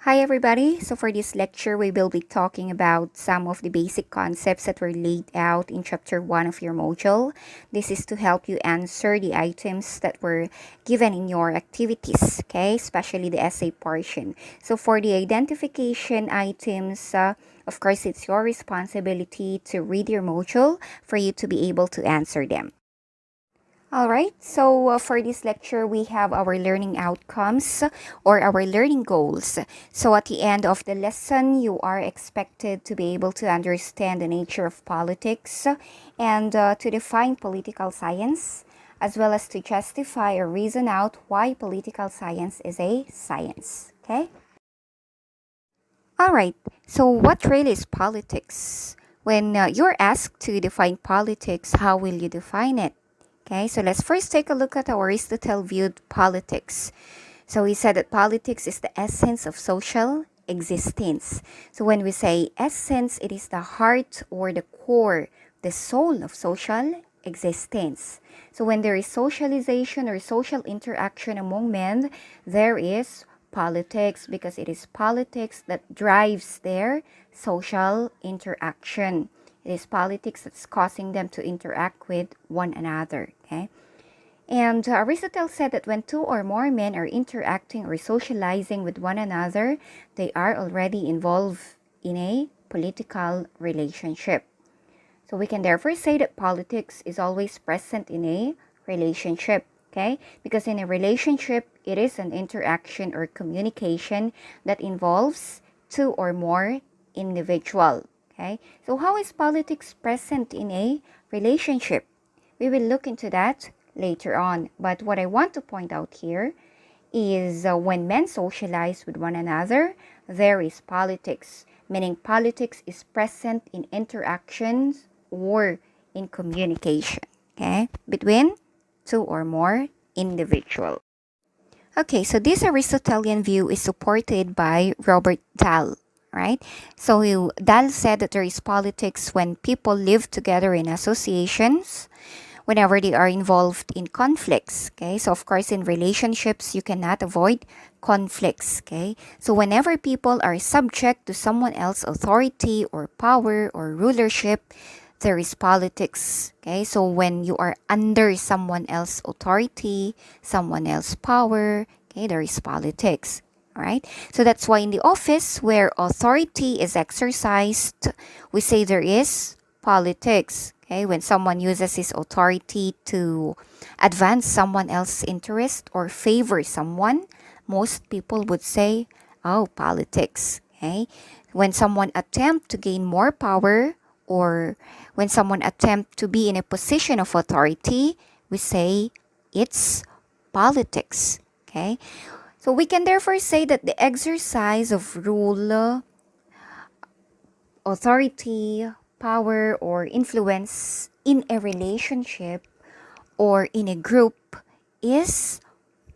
Hi everybody. So for this lecture, we will be talking about some of the basic concepts that were laid out in chapter 1 of your module. This is to help you answer the items that were given in your activities, okay? Especially the essay portion. So for the identification items, of course, it's your responsibility to read your module for you to be able to answer them. All right, so for this lecture, we have our learning outcomes or our learning goals. So at the end of the lesson, you are expected to be able to understand the nature of politics and to define political science, as well as to justify or reason out why political science is a science. Okay? All right, so what really is politics? When you're asked to define politics, how will you define it? Okay, so let's first take a look at how Aristotle viewed politics. So he said that politics is the essence of social existence. So when we say essence, it is the heart or the core, the soul of social existence. So when there is socialization or social interaction among men, there is politics because it is politics that drives their social interaction. It is politics that's causing them to interact with one another. Okay. And Aristotle said that when two or more men are interacting or socializing with one another, they are already involved in a political relationship. So we can therefore say that politics is always present in a relationship, okay? Because in a relationship, it is an interaction or communication that involves two or more individuals, okay? So how is politics present in a relationship? We will look into that later on. But what I want to point out here is when men socialize with one another, there is politics, meaning politics is present in interactions or in communication, okay, between two or more individuals. Okay, so this Aristotelian view is supported by Robert Dahl, right? So Dahl said that there is politics when people live together in associations, whenever they are involved in conflicts, okay? So of course in relationships you cannot avoid conflicts, okay? So whenever people are subject to someone else's authority or power or rulership, there is politics, okay? So when you are under someone else's authority, someone else's power, okay, there is politics. All right. So that's why in the office where authority is exercised, we say there is politics. Okay, when someone uses his authority to advance someone else's interest or favor someone, most people would say, oh, politics. Okay, when someone attempt to gain more power or when someone attempt to be in a position of authority, we say it's politics. Okay, so we can therefore say that the exercise of rule, authority, power, or influence in a relationship or in a group is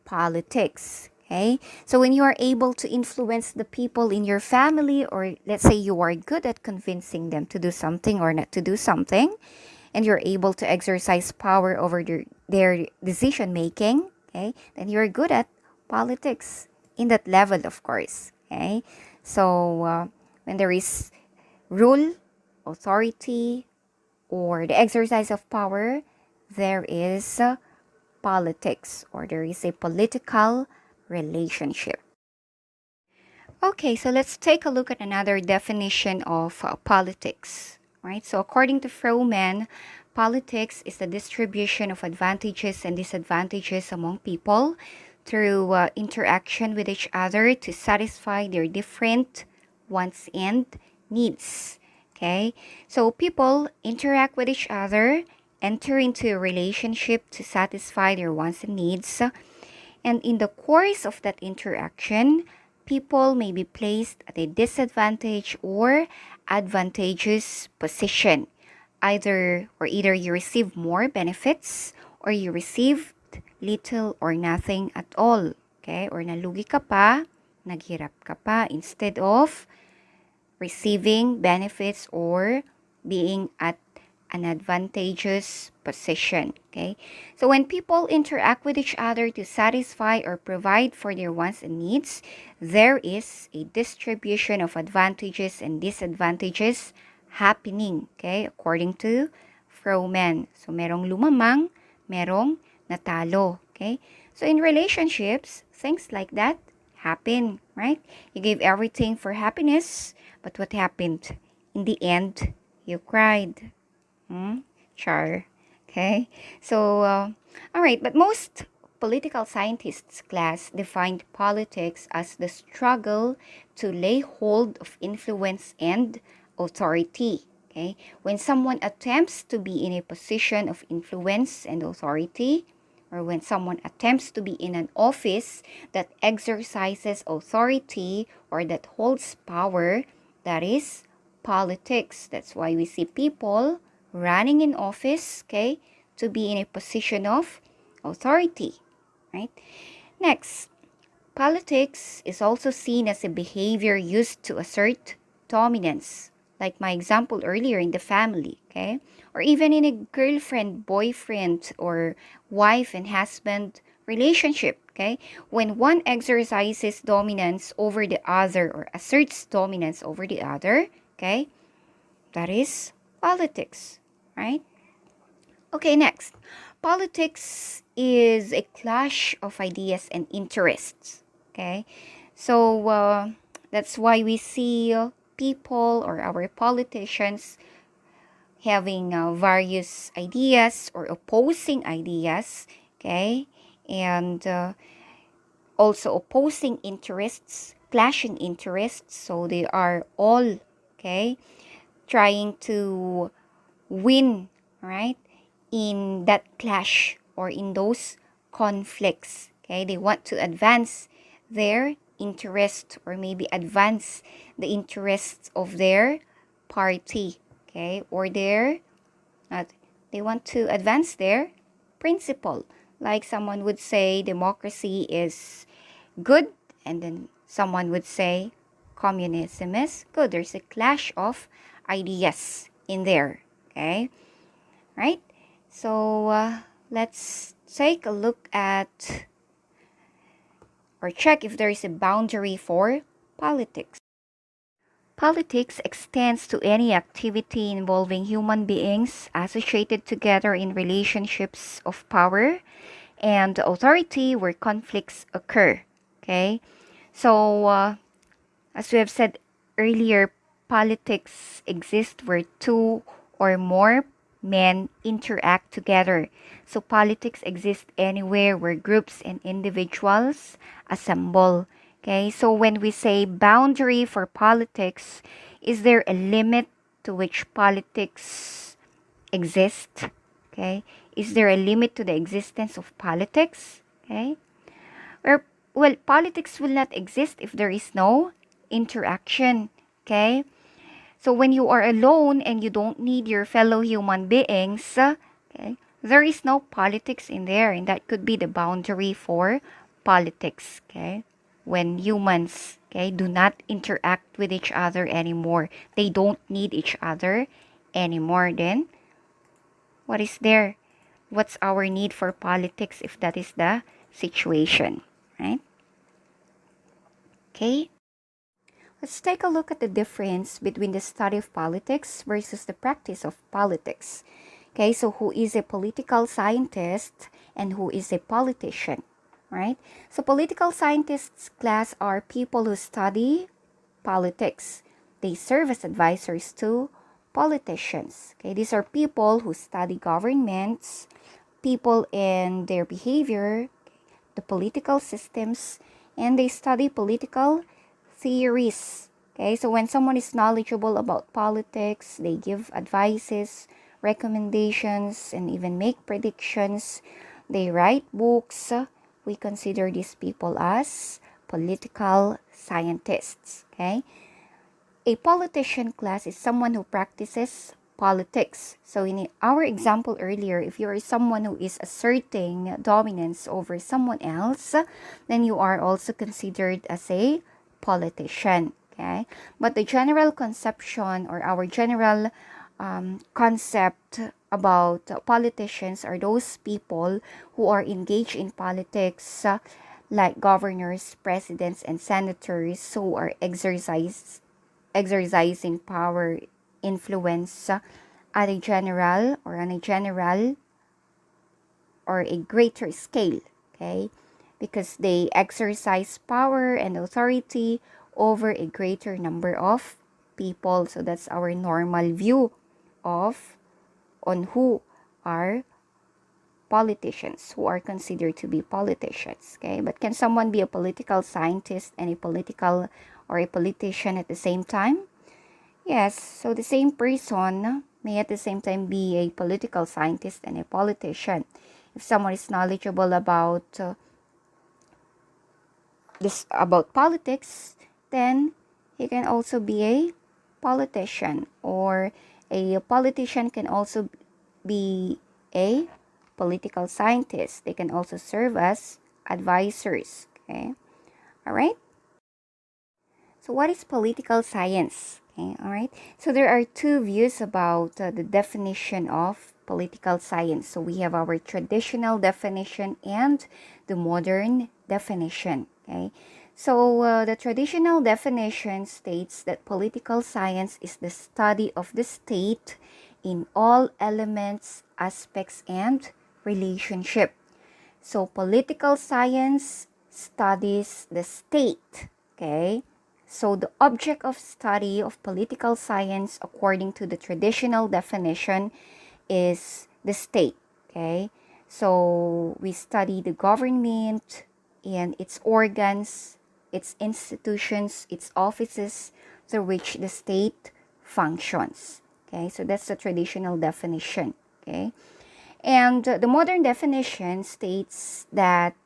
politics. Okay, so when you are able to influence the people in your family, or let's say you are good at convincing them to do something or not to do something, and you're able to exercise power over their decision making, okay, then you're good at politics in that level, of course. Okay, so when there is rule, authority, or the exercise of power, there is politics or there is a political relationship. Okay, so let's take a look at another definition of politics. Right? So according to Froman, politics is the distribution of advantages and disadvantages among people through interaction with each other to satisfy their different wants and needs. Okay, so people interact with each other, enter into a relationship to satisfy their wants and needs, and in the course of that interaction, people may be placed at a disadvantage or advantageous position. Either you receive more benefits or you received little or nothing at all. Okay? Or nalugi ka pa, naghirap ka pa instead of receiving benefits or being at an advantageous position. Okay, so when people interact with each other to satisfy or provide for their wants and needs, there is a distribution of advantages and disadvantages happening. Okay, according to Froman. So merong lumamang, merong natalo. Okay, so in relationships, things like that happen, right? You gave everything for happiness, but what happened? In the end, you cried. Char. Okay. So, all right. But most political scientists class defined politics as the struggle to lay hold of influence and authority. Okay. When someone attempts to be in a position of influence and authority, or when someone attempts to be in an office that exercises authority or that holds power, that is politics. That's why we see people running in office, okay, to be in a position of authority, right? Next, politics is also seen as a behavior used to assert dominance, like my example earlier in the family, okay? Or even in a girlfriend, boyfriend, or wife and husband relationship, okay? When one exercises dominance over the other or asserts dominance over the other, okay? That is politics, right? Okay, next. Politics is a clash of ideas and interests. Okay, so that's why we see people or our politicians having various ideas or opposing ideas. Okay, and also opposing interests, clashing interests. So they are all okay trying to win, right, in that clash or in those conflicts. Okay, they want to advance their interest or maybe advance the interests of their party, okay, or their they want to advance their principle. Like someone would say democracy is good, and then someone would say communism is good. There's a clash of ideas in there, okay, right? So let's take a look at or check if there is a boundary for politics. Politics extends to any activity involving human beings associated together in relationships of power and authority where conflicts occur. Okay, so as we have said earlier, politics exists where two or more men interact together. So politics exists anywhere where groups and individuals assemble. Okay, so when we say boundary for politics, is there a limit to which politics exists? Okay, is there a limit to the existence of politics? Okay, or well, politics will not exist if there is no interaction. Okay, so when you are alone and you don't need your fellow human beings, okay, there is no politics in there, and that could be the boundary for politics. Okay, when humans, okay, do not interact with each other anymore, they don't need each other anymore, then what is there? What's our need for politics if that is the situation, right? Okay, let's take a look at the difference between the study of politics versus the practice of politics. Okay, so who is a political scientist and who is a politician, right? So political scientists class are people who study politics. They serve as advisors to politicians. Okay, these are people who study governments, people and their behavior, the political systems, and they study political theories. Okay, so when someone is knowledgeable about politics, they give advices, recommendations, and even make predictions. They write books. We consider these people as political scientists. Okay, a politician class is someone who practices politics. So in our example earlier, if you are someone who is asserting dominance over someone else, then you are also considered as a politician. Okay, but the general conception or our general concept about politicians are those people who are engaged in politics, like governors, presidents, and senators who are exercising power, influence at a general or on a general or a greater scale, okay? Because they exercise power and authority over a greater number of people. So that's our normal view of on who are politicians, who are considered to be politicians, okay? But can someone be a political scientist and a political or a politician at the same time? Yes, so the same person may at the same time be a political scientist and a politician. If someone is knowledgeable about about politics, then he can also be a politician, or a politician can also be a political scientist. They can also serve as advisors, okay? All right? So what is political science? Okay, all right. So there are two views about the definition of political science. So we have our traditional definition and the modern definition. Okay. So the traditional definition states that political science is the study of the state in all elements, aspects, and relationship. So political science studies the state. Okay. So the object of study of political science, according to the traditional definition, is the state, okay? So we study the government and its organs, its institutions, its offices through which the state functions, okay? So that's the traditional definition, okay? And the modern definition states that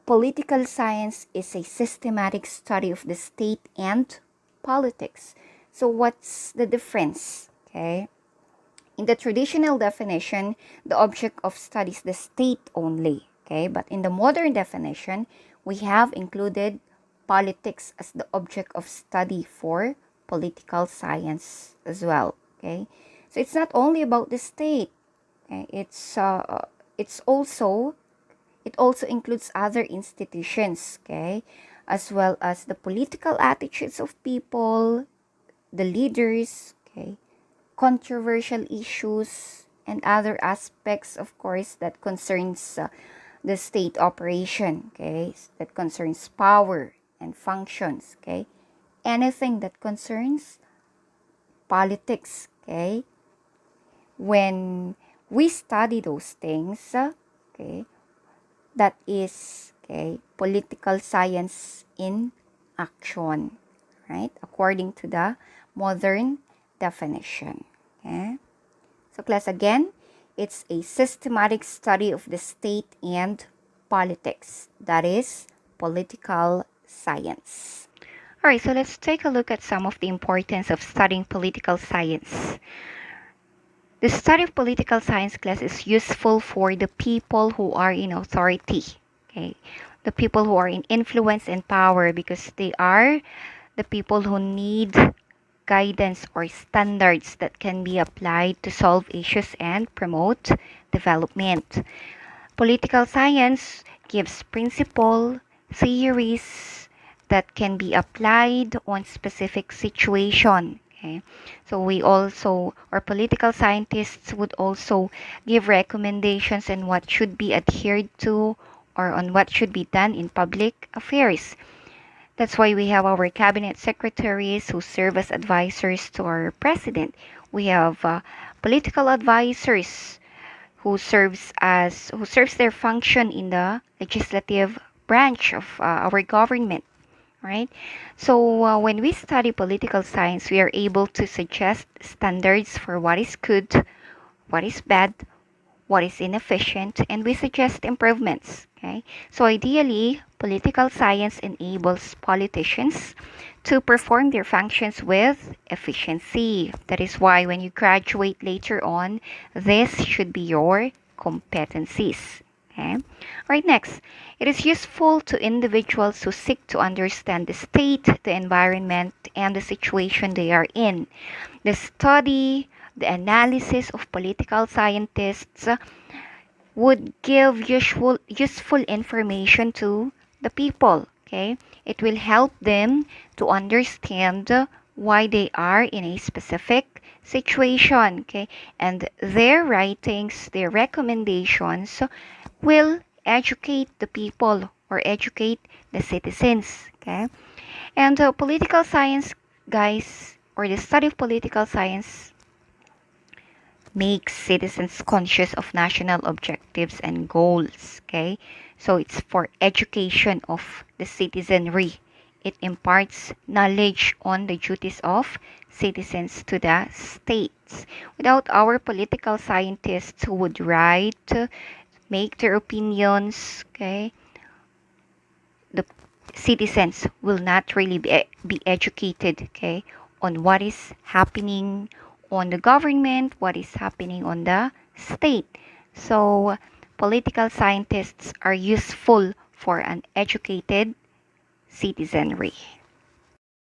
political science is a systematic study of the state and politics. So what's the difference? Okay. In the traditional definition, the object of study is the state only. Okay. But in the modern definition, we have included politics as the object of study for political science as well. Okay. So it's not only about the state. Okay? It also includes other institutions, okay, as well as the political attitudes of people, the leaders, okay, controversial issues, and other aspects, of course, that concerns the state operation, okay, that concerns power and functions, okay, anything that concerns politics, okay. When we study those things, okay, that is, okay, political science in action, right? According to the modern definition. Okay? So class, again, it's a systematic study of the state and politics. That is political science. All right, so let's take a look at some of the importance of studying political science. The study of political science, class, is useful for the people who are in authority, okay? The people who are in influence and power, because they are the people who need guidance or standards that can be applied to solve issues and promote development. Political science gives principle, theories that can be applied on specific situation. Okay. So we also, or political scientists would also give recommendations on what should be adhered to or on what should be done in public affairs. That's why we have our cabinet secretaries who serve as advisors to our president. We have political advisors who serves their function in the legislative branch of our government, right? So when we study political science, we are able to suggest standards for what is good, what is bad, what is inefficient, and we suggest improvements. Okay? So ideally, political science enables politicians to perform their functions with efficiency. That is why when you graduate later on, this should be your competencies. Okay. Right, next, it is useful to individuals who seek to understand the state, the environment, and the situation they are in. The study, the analysis of political scientists would give useful information to the people. Okay, it will help them to understand why they are in a specific situation. Okay, and their writings, their recommendations will educate the people or educate the citizens. Okay, and political science, guys, or the study of political science makes citizens conscious of national objectives and goals. Okay, so it's for education of the citizenry. It imparts knowledge on the duties of citizens to the states. Without our political scientists who would write, make their opinions, okay, the citizens will not really be educated, okay, on what is happening on the government, what is happening on the state. So political scientists are useful for an educated citizenry.